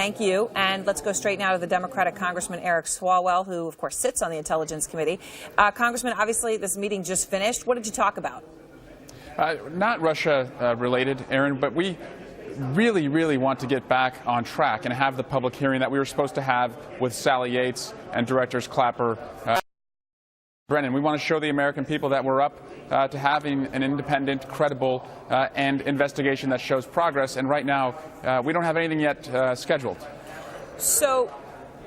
thank you. And let's go straight now to the Democratic Congressman Eric Swalwell, who, of course, sits on the Intelligence Committee. Congressman, obviously, this meeting just finished. What did you talk about? Not Russia-related, Aaron, but we really want to get back on track and have the public hearing that we were supposed to have with Sally Yates and Directors Clapper, Brennan. We want to show the American people that we're up to having an independent, credible, and investigation that shows progress. And right now, we don't have anything yet scheduled. So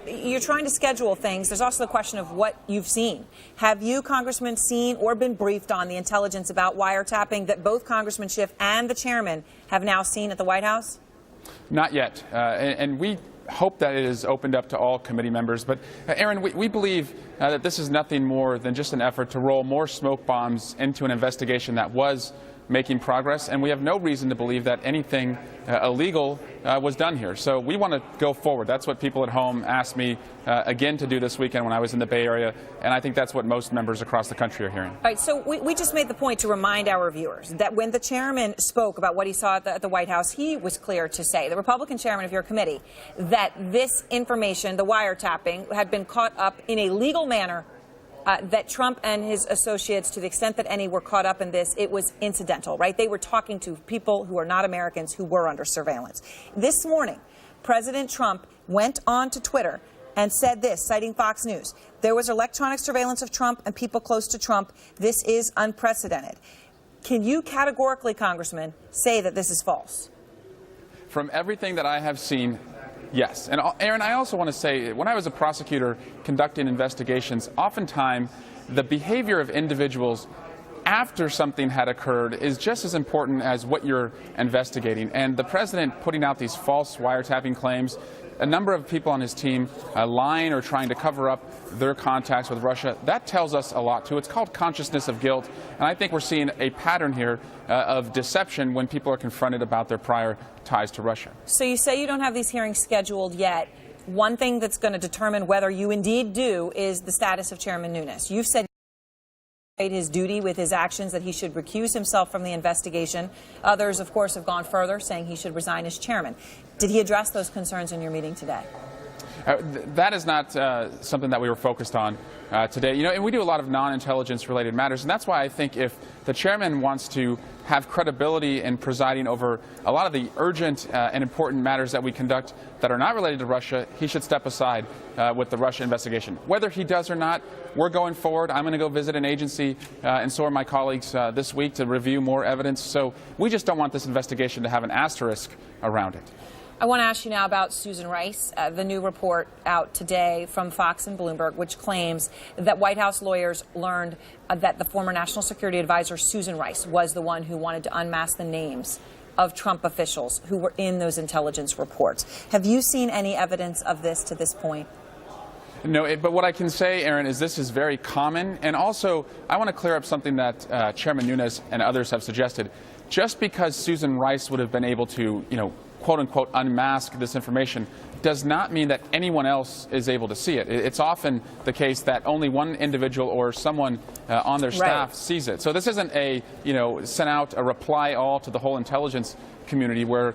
you're trying to schedule things. There's also the question of what you've seen. Have you, Congressman, seen or been briefed on the intelligence about wiretapping that both Congressman Schiff and the chairman have now seen at the White House? Not yet. And we hope that it is opened up to all committee members. But, Aaron, we believe that this is nothing more than just an effort to roll more smoke bombs into an investigation that was making progress, and we have no reason to believe that anything illegal was done here. So we want to go forward. That's what people at home asked me again to do this weekend when I was in the Bay Area, and I think that's what most members across the country are hearing. All right, so we just made the point to remind our viewers that when the chairman spoke about what he saw at the White House, he was clear to say, the Republican chairman of your committee, that this information, the wiretapping, had been caught up in a legal manner, that Trump and his associates, to the extent that any were caught up in this, it was incidental, right? They were talking to people who are not Americans who were under surveillance. This morning, President Trump went on to Twitter and said this, citing Fox News: "There was electronic surveillance of Trump and people close to Trump. This is unprecedented." Can you categorically, Congressman, say that this is false? From everything that I have seen, yes. And Aaron, I also want to say, when I was a prosecutor conducting investigations, oftentimes the behavior of individuals after something had occurred is just as important as what you're investigating. And the president putting out these false wiretapping claims, a number of people on his team lying or trying to cover up their contacts with Russia, that tells us a lot, too. It's called consciousness of guilt. And I think we're seeing a pattern here of deception when people are confronted about their prior ties to Russia. So you say you don't have these hearings scheduled yet. One thing that's going to determine whether you indeed do is the status of Chairman Nunes. You've said his duty with his actions, that he should recuse himself from the investigation. Others, of course, have gone further, saying he should resign as chairman. Did he address those concerns in your meeting today? That is not something that we were focused on today. You know, and we do a lot of non-intelligence related matters, and that's why I think if the chairman wants to have credibility in presiding over a lot of the urgent and important matters that we conduct that are not related to Russia, he should step aside with the Russia investigation. Whether he does or not, we're going forward. I'm going to go visit an agency, and so are my colleagues this week, to review more evidence. So we just don't want this investigation to have an asterisk around it. I want to ask you now about Susan Rice, the new report out today from Fox and Bloomberg, which claims that White House lawyers learned that the former National Security Advisor Susan Rice was the one who wanted to unmask the names of Trump officials who were in those intelligence reports. Have you seen any evidence of this to this point? No, but what I can say, Aaron, is this is very common. And also, I want to clear up something that Chairman Nunes and others have suggested. Just because Susan Rice would have been able to, quote-unquote, unmask this information does not mean that anyone else is able to see it. It's often the case that only one individual or someone on their staff sees it. So this isn't a, sent out a reply all to the whole intelligence community where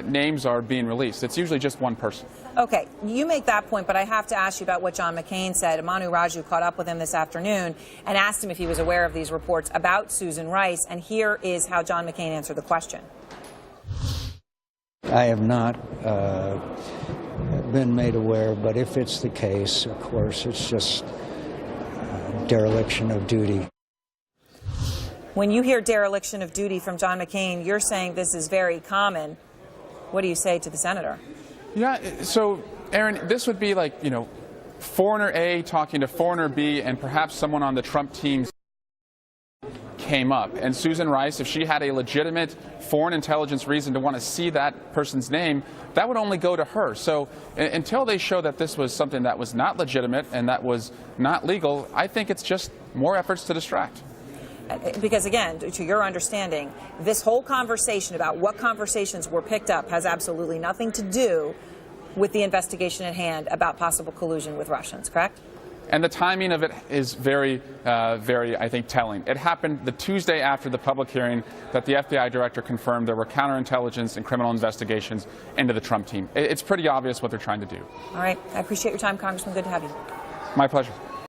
names are being released. It's usually just one person. Okay, you make that point, but I have to ask you about what John McCain said. Manu Raju caught up with him this afternoon and asked him if he was aware of these reports about Susan Rice, and here is how John McCain answered the question. I have not been made aware, but if it's the case, of course, it's just dereliction of duty. When you hear dereliction of duty from John McCain, you're saying this is very common. What do you say to the senator? Yeah, so, Aaron, this would be like, foreigner A talking to foreigner B, and perhaps someone on the Trump team came up. And Susan Rice, if she had a legitimate foreign intelligence reason to want to see that person's name, that would only go to her. So until they show that this was something that was not legitimate and that was not legal, I think it's just more efforts to distract. Because, again, to your understanding, this whole conversation about what conversations were picked up has absolutely nothing to do with the investigation at hand about possible collusion with Russians, correct? And the timing of it is very, I think, telling. It happened the Tuesday after the public hearing that the FBI director confirmed there were counterintelligence and criminal investigations into the Trump team. It's pretty obvious what they're trying to do. All right. I appreciate your time, Congressman. Good to have you. My pleasure.